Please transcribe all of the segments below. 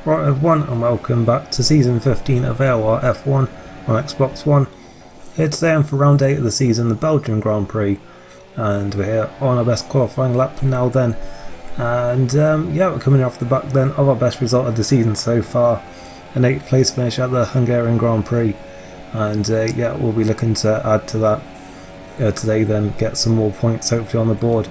Right everyone, and welcome back to season 15 of AOR F1 on Xbox One. Here today and for round 8 of the season, the Belgian Grand Prix, and we're here on our best qualifying lap now then. And yeah, we're coming off the back then of our best result of the season so far, an 8th place finish at the Hungarian Grand Prix. And yeah, we'll be looking to add to that today then, get some more points hopefully on the board,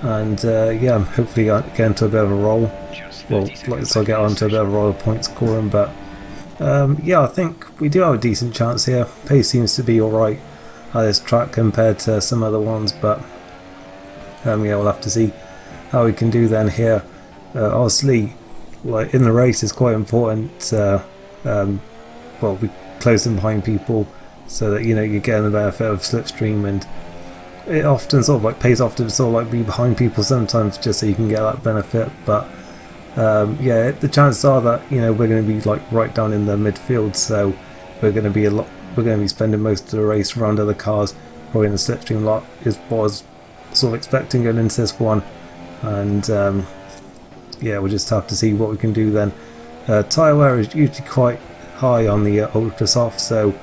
and yeah, hopefully get into a bit of a roll. Well, let's get on to a bit of a roll of point scoring, but yeah, I think we do have a decent chance here. Pace seems to be alright at this track compared to some other ones, but yeah, we'll have to see how we can do then here. Obviously, like in the race, it's quite important well, we close in behind people so that you're getting the benefit of slipstream, and it often sort of like pays off to sort of like be behind people sometimes just so you can get that benefit. But yeah, the chances are that we're going to be like right down in the midfield, so we're going to be spending most of the race around other cars, probably in the slipstream lot is what I was sort of expecting going into this one. And yeah, we'll just have to see what we can do then. Tyre wear is usually quite high on the ultra soft, so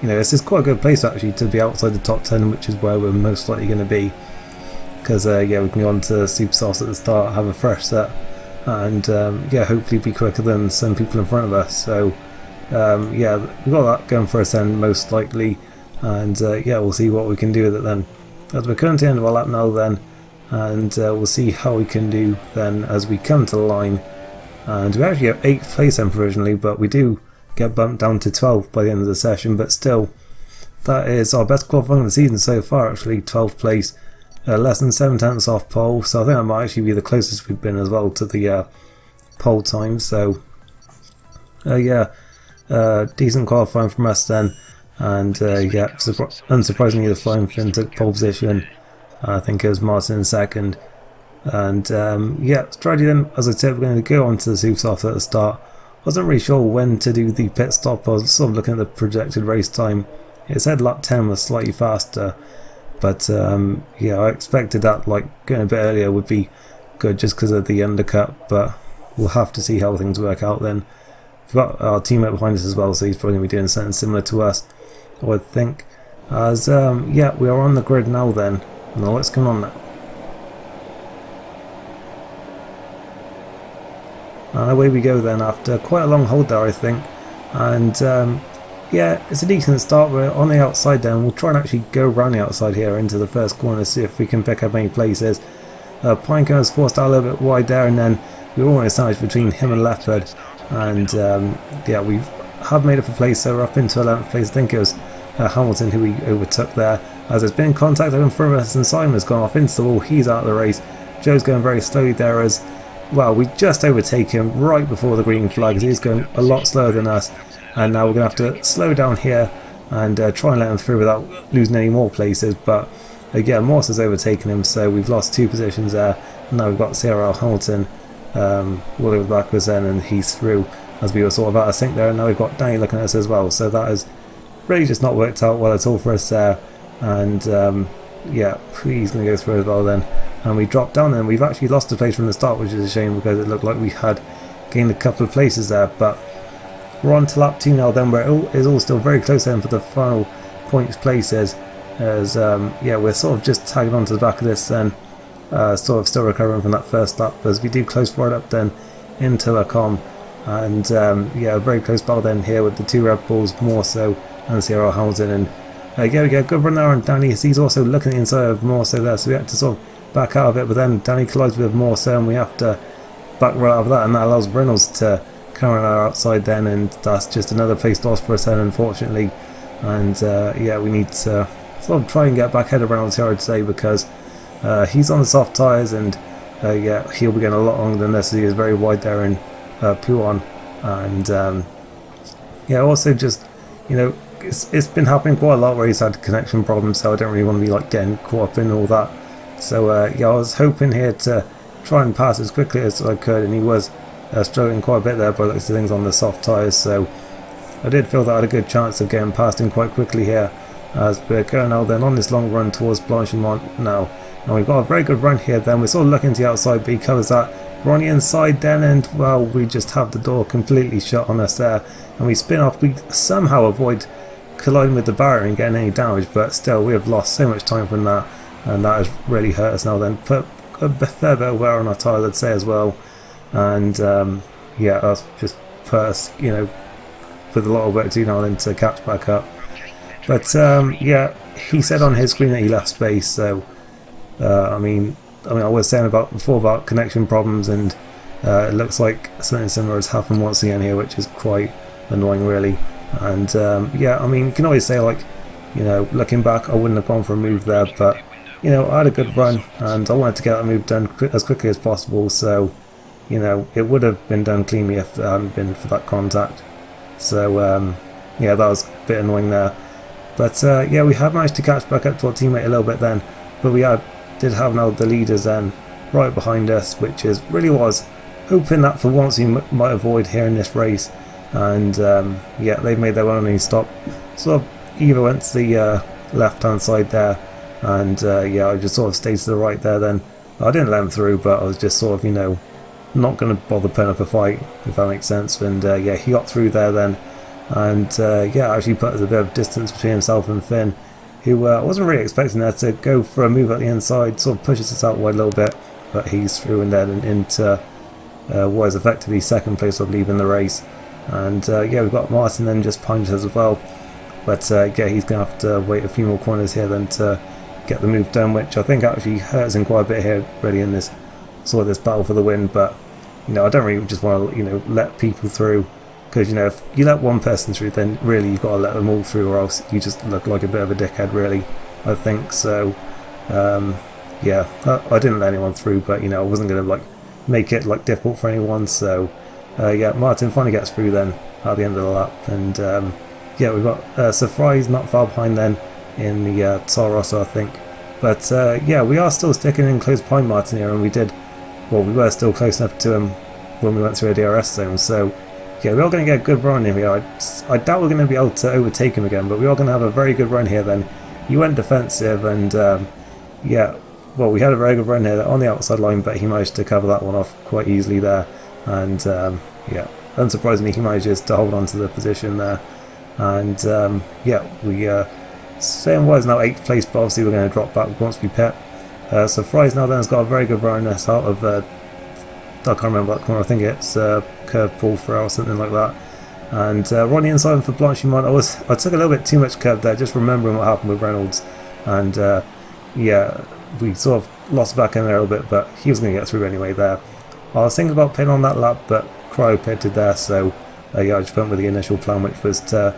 this is quite a good place actually to be outside the top 10, which is where we're most likely going to be, because yeah, we can go on to super softs at the start, have a fresh set, and yeah, hopefully be quicker than some people in front of us. So yeah, we've got that going for us then most likely, and yeah, we'll see what we can do with it then, as we're coming to the end of our lap now then, and we'll see how we can do then as we come to the line. And we actually have 8th place then provisionally, but we do get bumped down to 12th by the end of the session, but still, that is our best qualifying of the season so far actually, 12th place, less than 7 tenths off pole, so I think that might actually be the closest we've been as well to the pole time. So yeah, decent qualifying from us then, and yeah, unsurprisingly the Flying Finn took pole position. I think it was Martin in second, and yeah, strategy then, as I said, we're going to go on to the super soft at the start. Wasn't really sure when to do the pit stop. I was sort of looking at the projected race time. It said lap 10 was slightly faster, but yeah, I expected that like going a bit earlier would be good just because of the undercut, but we'll have to see how things work out then. We've got our teammate behind us as well, so he's probably going to be doing something similar to us, I would think. As yeah, we are on the grid now then, and the lights coming on now. And away we go then after quite a long hold there, I think. And yeah, it's a decent start. We're on the outside then. We'll try and actually go around the outside here into the first corner, see if we can pick up any places. Pinecone was forced out a little bit wide there, and then we were almost sandwiched between him and Leopard. And yeah, we have made up a place, so we're up into 11th place. I think it was Hamilton who we overtook there. As there's been contact in front of us, and Simon's gone off into the wall. He's out of the race. Joe's going very slowly there as well. We just overtake him right before the green flag, as he's going a lot slower than us, and now we're going to have to slow down here and try and let him through without losing any more places. But again, Morse has overtaken him, so we've lost 2 positions there. And now we've got CRL Hamilton all over backwards then, and he's through as we were sort of out of sync there. And now we've got Danny looking at us as well, so that has really just not worked out well at all for us there. And yeah, he's going to go through as well then, and we dropped down then. We've actually lost a place from the start, which is a shame because it looked like we had gained a couple of places there. But we're on to lap 2 now then, where it is all still very close then for the final points places, as yeah, we're sort of just tagging on to the back of this then, sort of still recovering from that first lap, as we do close right up then into La Com. And yeah, a very close battle then here with the 2 Red Bulls, Morso and Sierra Hamilton. And yeah, we get a good run there on Danny, as he's also looking inside of Morso there, so we had to sort of back out of it, but then Danny collides with Morso and we have to back right out of that, and that allows Reynolds to come on our outside then, and that's just another place lost for us then, unfortunately. And yeah, we need to sort of try and get back ahead of Reynolds here, I'd say, because he's on the soft tyres, and yeah, he'll be getting a lot longer than this, as he is very wide there in Pouan. And yeah, also just it's been happening quite a lot where he's had connection problems, so I don't really want to be like getting caught up in all that. So yeah, I was hoping here to try and pass as quickly as I could, and he was struggling quite a bit there by the looks of things on the soft tyres, so I did feel that I had a good chance of getting past him quite quickly here, as we're going now then on this long run towards Blanchimont now. And we've got a very good run here then. We're sort of looking to the outside, but he covers that We're on the inside then, and well, we just have the door completely shut on us there, and we spin off. We somehow avoid colliding with the barrier and getting any damage, but still we have lost so much time from that, and that has really hurt us now then. Put a fair bit of wear on our tyres, I'd say, as well, and yeah, that's just put us, you know, with a lot of work to do now then to catch back up. But yeah, he said on his screen that he left space, so I mean I was saying before about connection problems, and it looks like something similar has happened once again here, which is quite annoying really. And yeah, I mean, you can always say, like, you know, looking back, I wouldn't have gone for a move there, but you know, I had a good run and I wanted to get that move done as quickly as possible, so you know, it would have been done cleanly if it hadn't been for that contact. So yeah, that was a bit annoying there. But yeah, we have managed to catch back up to our teammate a little bit then, but we did have now the leaders then right behind us, which is really what I was hoping that for once we might avoid here in this race. And yeah, they've made their only stop. So Eva went to the left hand side there, and yeah, I just sort of stayed to the right there then. I didn't let him through, but I was just sort of, you know, not going to bother putting up a fight, if that makes sense. And yeah, he got through there then, and yeah, actually put a bit of distance between himself and Finn, who I wasn't really expecting there to go for a move at the inside, sort of pushes us out wide a little bit, but he's through and then into what is effectively second place, I believe, in the race. And yeah, we've got Martin then just behind us as well, but yeah, he's going to have to wait a few more corners here then to get the move done, which I think actually hurts him quite a bit here really in this sort of this battle for the win. But you know, I don't really just want to, you know, let people through, because you know, if you let one person through, then really you've got to let them all through, or else you just look like a bit of a dickhead really, I think. So yeah, I didn't let anyone through, but you know, I wasn't going to like make it like difficult for anyone. So yeah, Martin finally gets through then at the end of the lap, and yeah, we've got Surprise not far behind then in the Toro Rosso, I think. But yeah, we are still sticking in close behind Martin here, and we were still close enough to him when we went through a DRS zone. So yeah, we are going to get a good run in here. I doubt we're going to be able to overtake him again, but we are going to have a very good run here then. He went defensive, and yeah, well, we had a very good run here on the outside line, but he managed to cover that one off quite easily there. And yeah, unsurprisingly, he manages to hold on to the position there. And yeah, we same was now 8th place, but obviously we're going to drop back once we pit. So Fry's now then has got a very good run out of I can't remember that corner, I think it's curve pull throw or something like that. And on the inside for Blanchimont, I took a little bit too much curve there, just remembering what happened with Reynolds. And yeah, we sort of lost back in there a little bit, but he was going to get through anyway there. I was thinking about pitting on that lap, but Cryo pitted there, so yeah, I just went with the initial plan, which was to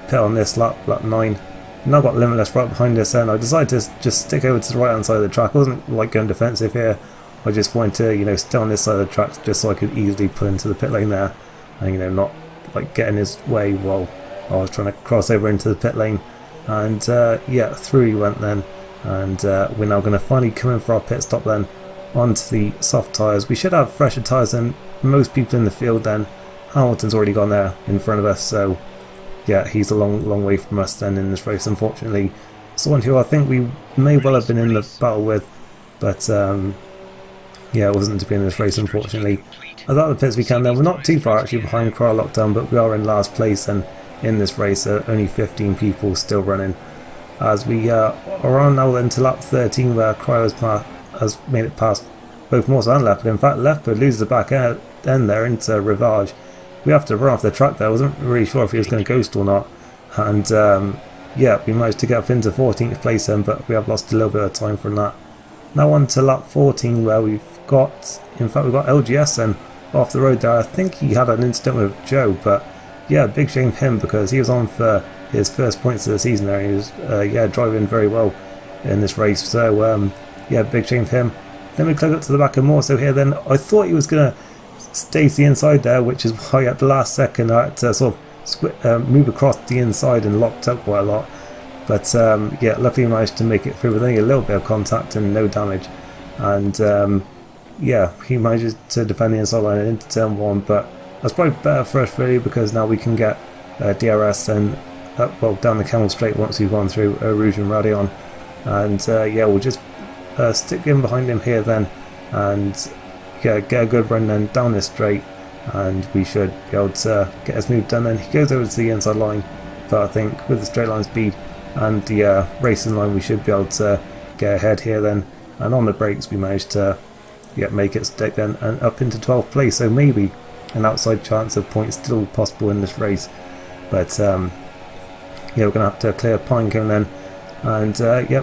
pit on this lap 9. Now got Limitless right behind us, and I decided to just stick over to the right hand side of the track. I wasn't like going defensive here. I just wanted to, you know, stay on this side of the track just so I could easily pull into the pit lane there, and you know, not like get in his way while I was trying to cross over into the pit lane. And yeah, through he went then, and we're now going to finally come in for our pit stop then onto the soft tyres. We should have fresher tyres than most people in the field then. Hamilton's already gone there in front of us, so yeah, he's a long way from us then in this race, unfortunately. Someone who I think we may well have been in the battle with, but yeah, it wasn't to be in this race, unfortunately. I thought the pits we can then. We're not too far actually behind Cryo Lockdown, but we are in last place and in this race. Only 15 people still running. As we are on now then to lap 13, where Cryo has made it past both Morse and Leopard. In fact, Leopard loses the back end there into Rivage. We have to run off the track there. I wasn't really sure if he was going to ghost or not. And yeah, we managed to get up into 14th place then, but we have lost a little bit of time from that. Now on to lap 14, where we've got LGS then off the road there. I think he had an incident with Joe, but yeah, big shame for him, because he was on for his first points of the season there. He was yeah, driving very well in this race, so yeah, big shame for him. Then we click up to the back of Morso here then. I thought he was going to stay to the inside there, which is why at the last second I had to sort of move across the inside and locked up quite a lot. But yeah, luckily managed to make it through with only a little bit of contact and no damage. And yeah, he manages to defend the inside line into turn 1, but that's probably better for us really, because now we can get DRS and well, down the Camel Straight once we've gone through Rouge and Radion. And yeah, we'll just stick in behind him here then, and get a good run then down this straight, and we should be able to get his move done. Then he goes over to the inside line, but I think with the straight line speed and the racing line we should be able to get ahead here then, and on the brakes we managed to make it stick then and up into 12th place, so maybe an outside chance of points still possible in this race. But we're going to have to clear Pinecone then, and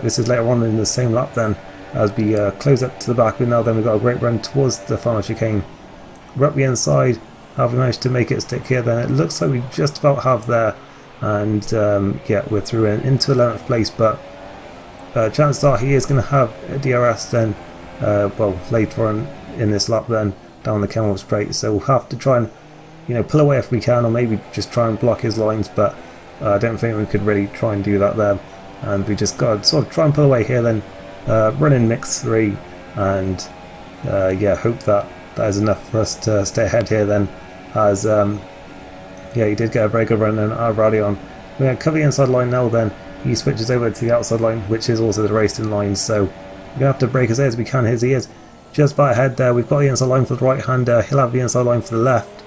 this is later on in the same lap then, as we close up to the back of it now. Then we've got a great run towards the final chicane. We're up the inside. Have we managed to make it stick here then? It looks like we just about have there, and we're through into 11th place, but chances are he is going to have a DRS then later on in this lap then down the Kenilworth straight, so we'll have to try and pull away if we can, or maybe just try and block his lines, but I don't think we could really try and do that there, and we just got to sort of try and pull away here then, run in mix 3, and hope that is enough for us to stay ahead here then, as he did get a very good run and our rally on. We're going to cover the inside line now then. He switches over to the outside line, which is also the racing line, so we're going to have to break as late as we can. He is just by ahead there. We've got the inside line for the right hander, he'll have the inside line for the left.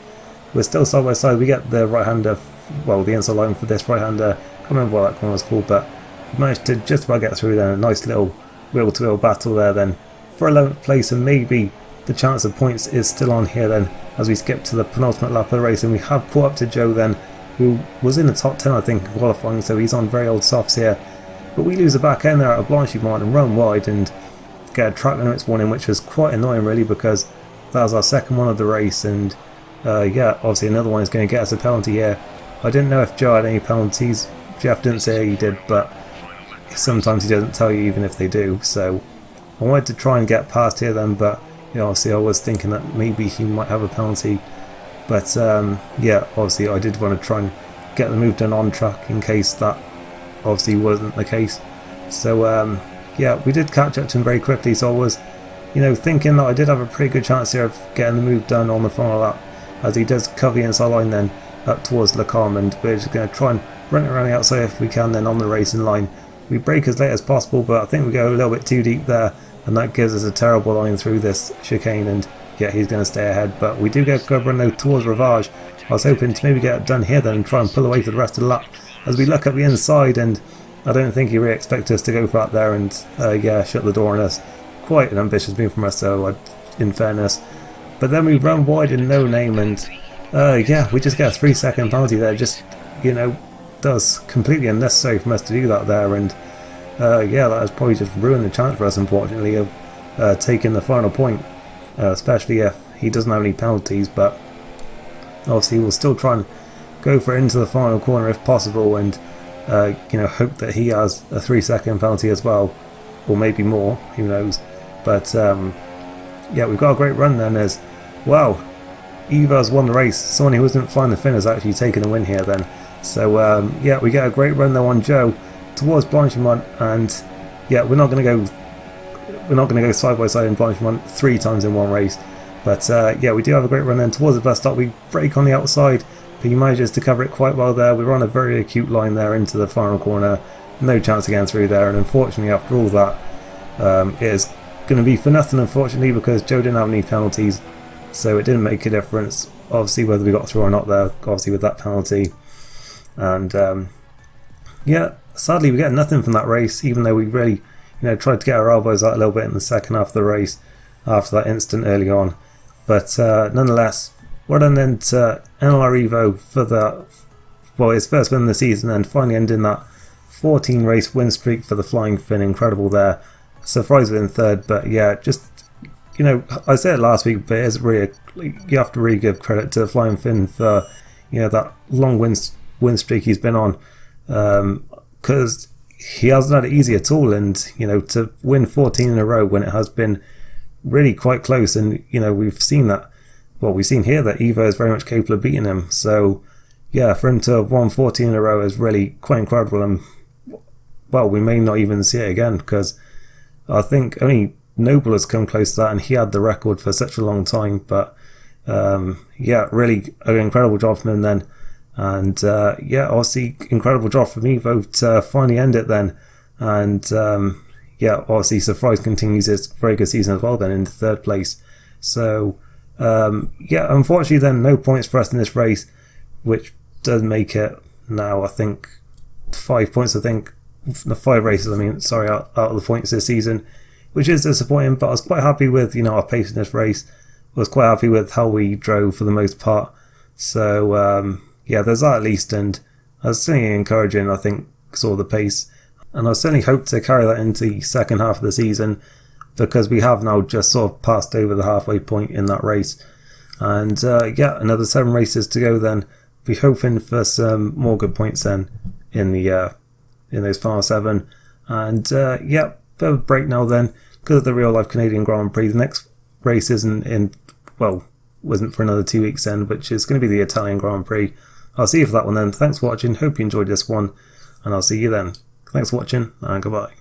We're still side by side. We get the right hander, the inside line for this right hander. I can't remember what that corner was called, but we managed to just about get through there. A nice little wheel to wheel battle there then for 11th place, and maybe the chance of points is still on here then as we skip to the penultimate lap of the race, and we have caught up to Joe then, who was in the top 10 I think in qualifying, so he's on very old softs here. But we lose the back end there at a Blanchimont and run wide and get a track limits warning, which was quite annoying really, because that was our second one of the race, and obviously another one is going to get us a penalty here. I didn't know if Joe had any penalties. Jeff didn't say he did, but sometimes he doesn't tell you even if they do, so I wanted to try and get past here then, but obviously I was thinking that maybe he might have a penalty, but obviously I did want to try and get the move done on track in case that obviously wasn't the case. So we did catch up to him very quickly, so I was thinking that I did have a pretty good chance here of getting the move done on the final lap, as he does cover the inside line then up towards Le Calme, and we're just going to try and run it around the outside if we can then on the racing line. We break as late as possible, but I think we go a little bit too deep there, and that gives us a terrible line through this chicane, and he's going to stay ahead. But we do get a good run now towards Rivage. I was hoping to maybe get it done here then and try and pull away for the rest of the lap, as we look at the inside, and I don't think he really expected us to go for that there and shut the door on us. Quite an ambitious move from us though, in fairness. But then we run wide in no name, and we just get a 3-second penalty there. Just that was completely unnecessary for us to do that there, and that has probably just ruined the chance for us, unfortunately, of taking the final point, especially if he doesn't have any penalties. But obviously we'll still try and go for it into the final corner if possible, and hope that he has a 3-second penalty as well, or maybe more, who knows. But we've got a great run then, as wow, Eva's won the race. Someone who wasn't flying the fin has actually taken a win here then. So we get a great run though on Joe towards Blanchimont, and we're not going to go side by side in Blanchimont 3 times in one race. But we do have a great run then towards the bus stop. We break on the outside, but he manages to cover it quite well there. We're on a very acute line there into the final corner, no chance of getting through there, and unfortunately after all that it is going to be for nothing, unfortunately, because Joe didn't have any penalties, so it didn't make a difference obviously whether we got through or not there, obviously with that penalty. And sadly we get nothing from that race, even though we really tried to get our elbows out a little bit in the second half of the race after that incident early on. But nonetheless, well done then to NLR Evo for his first win of the season, and finally ending that 14 race win streak for the Flying Finn. Incredible there. Surprised within third, but I said it last week, but it's really you have to really give credit to the Flying Finn for that long win streak he's been on, because he hasn't had it easy at all, and to win 14 in a row when it has been really quite close, and we've seen that. Well, we've seen here that Evo is very much capable of beating him. So for him to have won 14 in a row is really quite incredible, and we may not even see it again, because I think only Noble has come close to that, and he had the record for such a long time. But really an incredible job from him then, and obviously incredible job from Evo to finally end it then. And obviously Surprise continues his very good season as well then in third place. So yeah, unfortunately then no points for us in this race, which does make it now I think 5 points, I think the 5 races I mean, sorry, out of the points this season, which is disappointing. But I was quite happy with, you know, our pace in this race. I was quite happy with how we drove for the most part. So yeah, there's that at least, and I was certainly encouraging, I think, saw the pace, and I certainly hope to carry that into the second half of the season, because we have now just sort of passed over the halfway point in that race. And yeah, another 7 races to go then. Be hoping for some more good points then in the in those final 7. And yeah, bit of a break now then because of the real life Canadian Grand Prix. The next race isn't for another 2 weeks then, which is going to be the Italian Grand Prix. I'll see you for that one then. Thanks for watching, hope you enjoyed this one, and I'll see you then. Thanks for watching, and goodbye.